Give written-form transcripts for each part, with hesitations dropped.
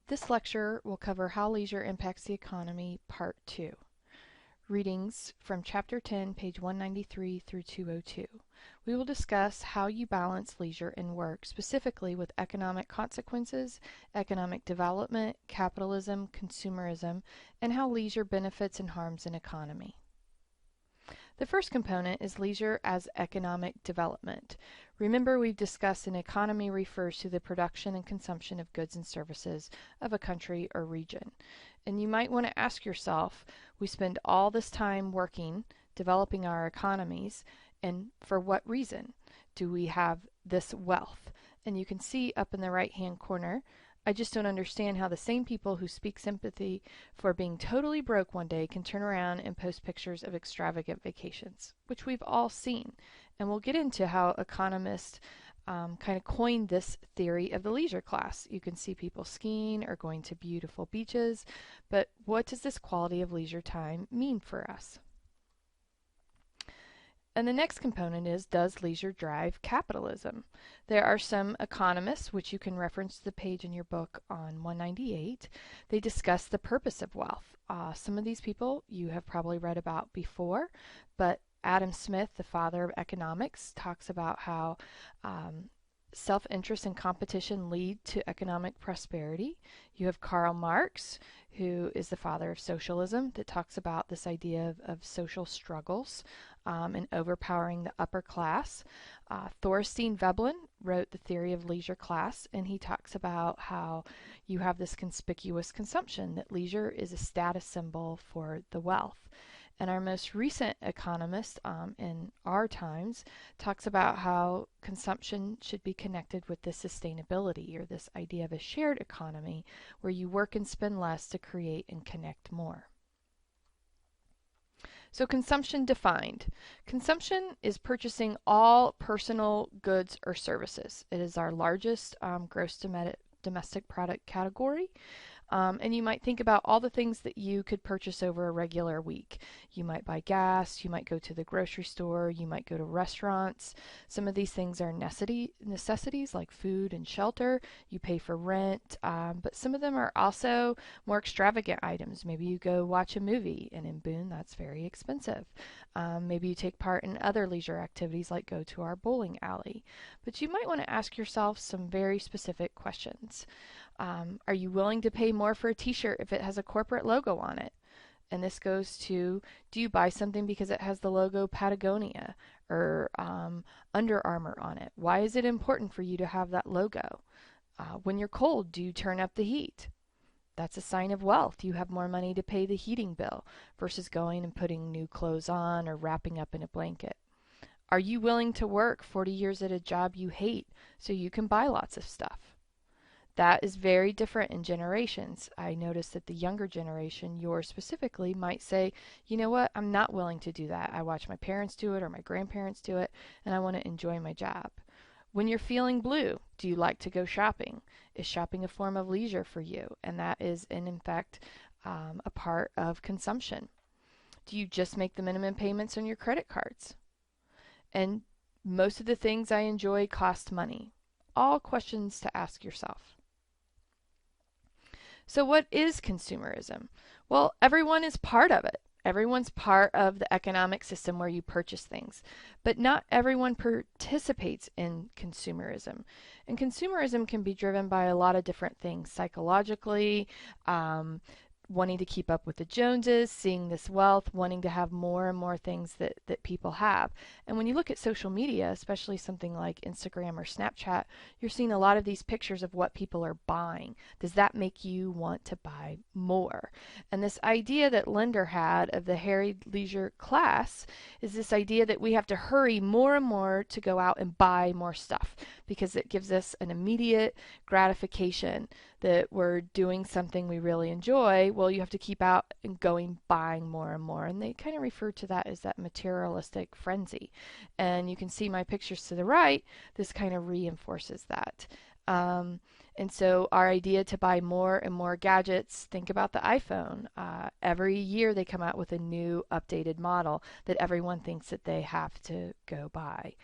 This lecture will cover How Leisure Impacts the Economy, Part 2. Readings from Chapter 10, page 193 through 202. We will discuss how you balance leisure and work, specifically with economic consequences, economic development, capitalism, consumerism, and how leisure benefits and harms an economy. The first component is leisure as economic development. Remember, we've discussed an economy refers to the production and consumption of goods and services of a country or region. And you might want to ask yourself, we spend all this time working, developing our economies, and for what reason do we have this wealth? And you can see up in the right-hand corner, I just don't understand how the same people who speak sympathy for being totally broke one day can turn around and post pictures of extravagant vacations, which we've all seen. And we'll get into how economists kind of coined this theory of the leisure class. You can see people skiing or going to beautiful beaches, but what does this quality of leisure time mean for us? And the next component is, does leisure drive capitalism? There are some economists, which you can reference the page in your book on 198. They discuss the purpose of wealth. Some of these people you have probably read about before, but Adam Smith, the father of economics, talks about how self-interest and competition lead to economic prosperity. You have Karl Marx, who is the father of socialism, that talks about this idea of social struggles and overpowering the upper class. Thorstein Veblen wrote The Theory of Leisure Class, and he talks about how you have this conspicuous consumption, that leisure is a status symbol for the wealth. And our most recent economist in our times talks about how consumption should be connected with this sustainability, or this idea of a shared economy where you work and spend less to create and connect more. So consumption defined. Consumption is purchasing all personal goods or services. It is our largest gross domestic product category. And you might think about all the things that you could purchase over a regular week. You might buy gas, you might go to the grocery store, you might go to restaurants. Some of these things are necessities like food and shelter. You pay for rent, but some of them are also more extravagant items. Maybe you go watch a movie, and in Boone that's very expensive. Maybe you take part in other leisure activities like go to our bowling alley. But you might want to ask yourself some very specific questions. Are you willing to pay more for a t-shirt if it has a corporate logo on it? And this goes to, do you buy something because it has the logo Patagonia or Under Armour on it? Why is it important for you to have that logo? When you're cold, do you turn up the heat? That's a sign of wealth. You have more money to pay the heating bill versus going and putting new clothes on or wrapping up in a blanket. Are you willing to work 40 years at a job you hate so you can buy lots of stuff? That is very different in generations. I notice that the younger generation, yours specifically, might say, you know what, I'm not willing to do that. I watch my parents do it or my grandparents do it, and I want to enjoy my job. When you're feeling blue, do you like to go shopping? Is shopping a form of leisure for you? And that is, in fact, a part of consumption. Do you just make the minimum payments on your credit cards? And most of the things I enjoy cost money. All questions to ask yourself. So what is consumerism? Well, everyone is part of it. Everyone's part of the economic system where you purchase things. But not everyone participates in consumerism. And consumerism can be driven by a lot of different things, psychologically, wanting to keep up with the Joneses, seeing this wealth, wanting to have more and more things that people have. And when you look at social media, especially something like Instagram or Snapchat, you're seeing a lot of these pictures of what people are buying. Does that make you want to buy more? And this idea that Linder had of the harried leisure class is this idea that we have to hurry more and more to go out and buy more stuff because it gives us an immediate gratification that we're doing something we really enjoy. Well, you have to keep out and going buying more and more. And they kind of refer to that as that materialistic frenzy. And you can see my pictures to the right. This kind of reinforces that. And so our idea to buy more and more gadgets, think about the iPhone. Every year they come out with a new updated model that everyone thinks that they have to go buy.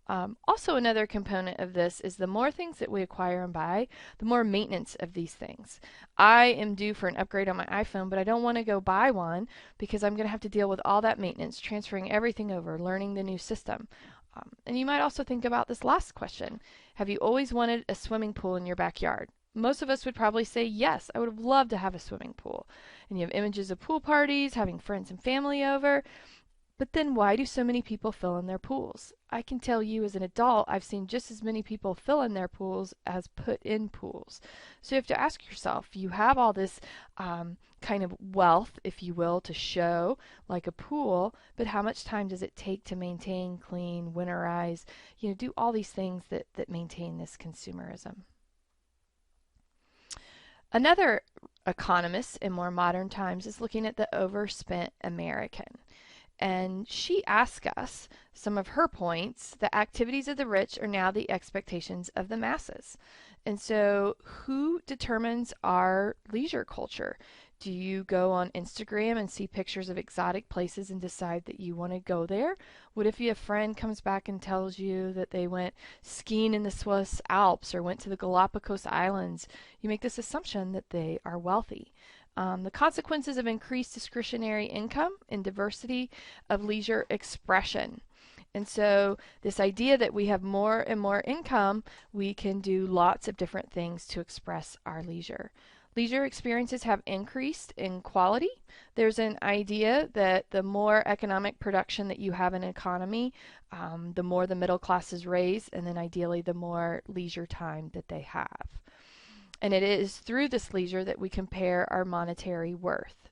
Also, another component of this is the more things that we acquire and buy, the more maintenance of these things. I am due for an upgrade on my iPhone, but I don't want to go buy one because I'm going to have to deal with all that maintenance, transferring everything over, learning the new system. And you might also think about this last question. Have you always wanted a swimming pool in your backyard? Most of us would probably say, yes, I would have loved to have a swimming pool. And you have images of pool parties, having friends and family over. But then why do so many people fill in their pools? I can tell you as an adult, I've seen just as many people fill in their pools as put in pools. So you have to ask yourself, you have all this kind of wealth, if you will, to show, like a pool, but how much time does it take to maintain, clean, winterize, do all these things that maintain this consumerism? Another economist in more modern times is looking at the overspent American. And she asked us some of her points. The activities of the rich are now the expectations of the masses. And so, who determines our leisure culture? Do you go on Instagram and see pictures of exotic places and decide that you want to go there? What if your friend comes back and tells you that they went skiing in the Swiss Alps or went to the Galapagos Islands? You make this assumption that they are wealthy. The consequences of increased discretionary income and diversity of leisure expression. And so, this idea that we have more and more income, we can do lots of different things to express our leisure. Leisure experiences have increased in quality. There's an idea that the more economic production that you have in an economy, the more the middle class is raised, and then ideally the more leisure time that they have. And it is through this leisure that we compare our monetary worth.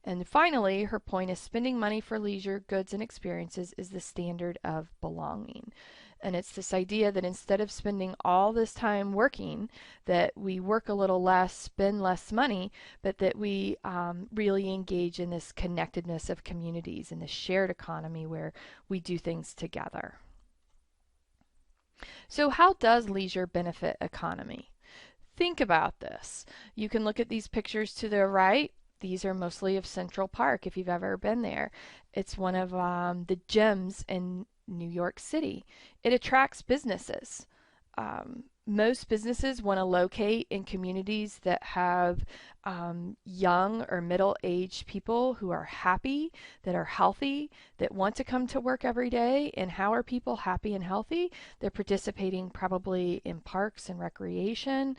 And finally, her point is spending money for leisure, goods, and experiences is the standard of belonging. And it's this idea that instead of spending all this time working, that we work a little less, spend less money, but that we really engage in this connectedness of communities and this shared economy where we do things together. So how does leisure benefit economy? Think about this. You can look at these pictures to the right. These are mostly of Central Park if you've ever been there. It's one of the gems in New York City. It attracts businesses. Most businesses want to locate in communities that have young or middle-aged people who are happy, that are healthy, that want to come to work every day. And how are people happy and healthy? They're participating probably in parks and recreation.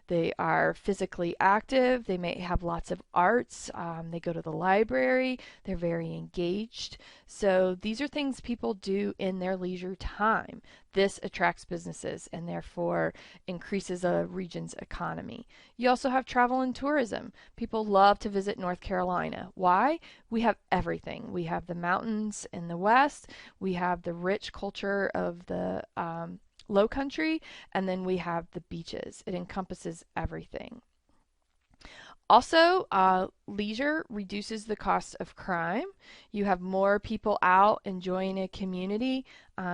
They are physically active. They may have lots of arts. They go to the library. They're very engaged. So these are things people do in their leisure time. This attracts businesses and therefore increases a region's economy. You also have travel and tourism. People love to visit North Carolina. Why? We have everything. We have the mountains in the west. We have the rich culture of the low country, and then we have the beaches. It encompasses everything. Also, leisure reduces the cost of crime. You have more people out enjoying a community.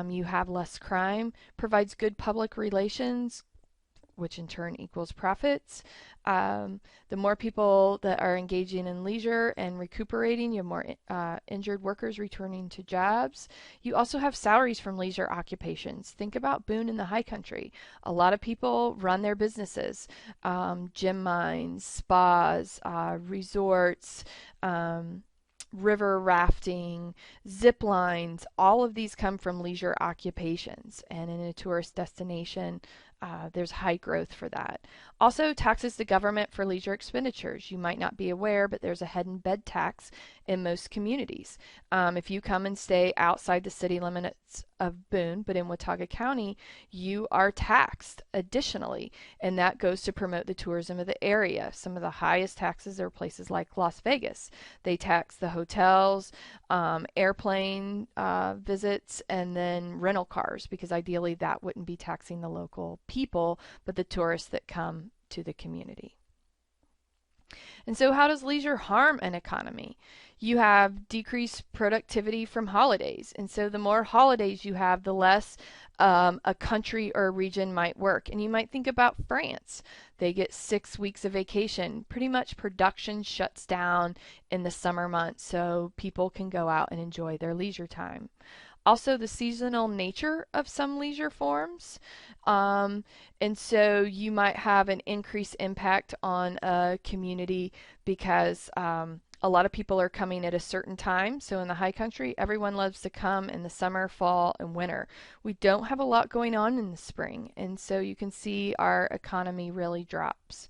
You have less crime, provides good public relations, which in turn equals profits. The more people that are engaging in leisure and recuperating, you have more injured workers returning to jobs. You also have salaries from leisure occupations. Think about Boone in the high country. A lot of people run their businesses, gem mines, spas, resorts, river rafting, zip lines, all of these come from leisure occupations. And in a tourist destination, there's high growth for that. Also, taxes the government for leisure expenditures. You might not be aware, but there's a head and bed tax in most communities. If you come and stay outside the city limits of Boone, but in Watauga County, you are taxed additionally, and that goes to promote the tourism of the area. Some of the highest taxes are places like Las Vegas. They tax the hotels, airplane visits, and then rental cars, because ideally that wouldn't be taxing the local people, but the tourists that come to the community. And so, how does leisure harm an economy? You have decreased productivity from holidays. And so, the more holidays you have, the less a country or a region might work. And you might think about France. They get 6 weeks of vacation. Pretty much production shuts down in the summer months so people can go out and enjoy their leisure time. Also, the seasonal nature of some leisure forms. Um, and so you might have an increased impact on a community because a lot of people are coming at a certain time. So in the high country, everyone loves to come in the summer, fall, and winter. We don't have a lot going on in the spring, and so you can see our economy really drops.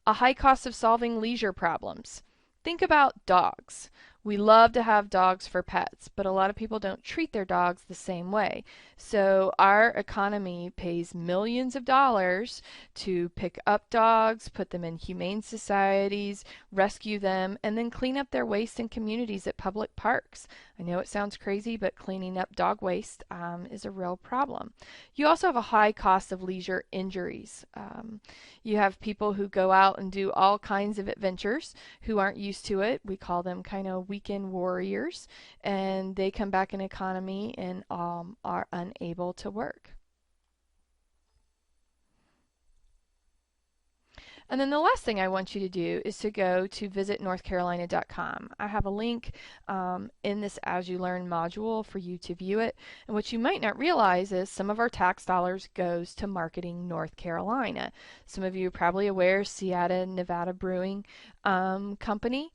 A high cost of solving leisure problems. Think about dogs. We love to have dogs for pets, but a lot of people don't treat their dogs the same way. So our economy pays millions of dollars to pick up dogs, put them in humane societies, rescue them, and then clean up their waste in communities at public parks. I know it sounds crazy, but cleaning up dog waste is a real problem. You also have a high cost of leisure injuries. You have people who go out and do all kinds of adventures who aren't used to it. We call them kind of weekend warriors, and they come back in economy and are unable to work. And then the last thing I want you to do is to go to visitnorthcarolina.com. I have a link in this As You Learn module for you to view it. And what you might not realize is some of our tax dollars goes to marketing North Carolina. Some of you are probably aware Sierra Nevada Brewing Company,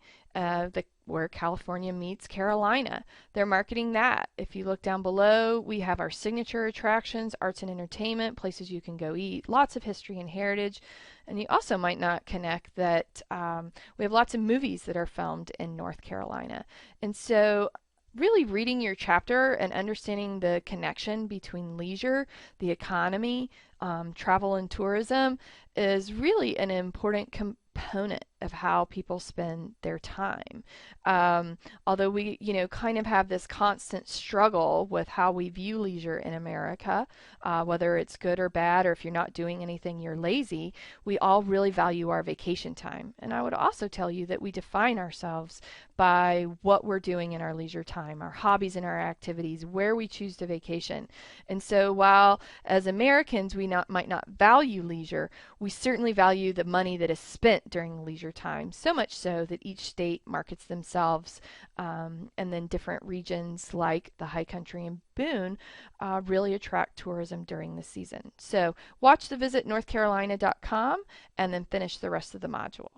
where California meets Carolina. They're marketing that. If you look down below, we have our signature attractions, arts and entertainment, places you can go eat, lots of history and heritage. And you also might not connect that we have lots of movies that are filmed in North Carolina. And so really reading your chapter and understanding the connection between leisure, the economy, travel and tourism is really an important component of how people spend their time. Although we, kind of have this constant struggle with how we view leisure in America, whether it's good or bad, or if you're not doing anything, you're lazy, we all really value our vacation time. And I would also tell you that we define ourselves by what we're doing in our leisure time, our hobbies and our activities, where we choose to vacation. And so while as Americans we might not value leisure, we certainly value the money that is spent during leisure time, so much so that each state markets themselves, and then different regions like the High Country and Boone really attract tourism during the season. So watch the visit northcarolina.com and then finish the rest of the module.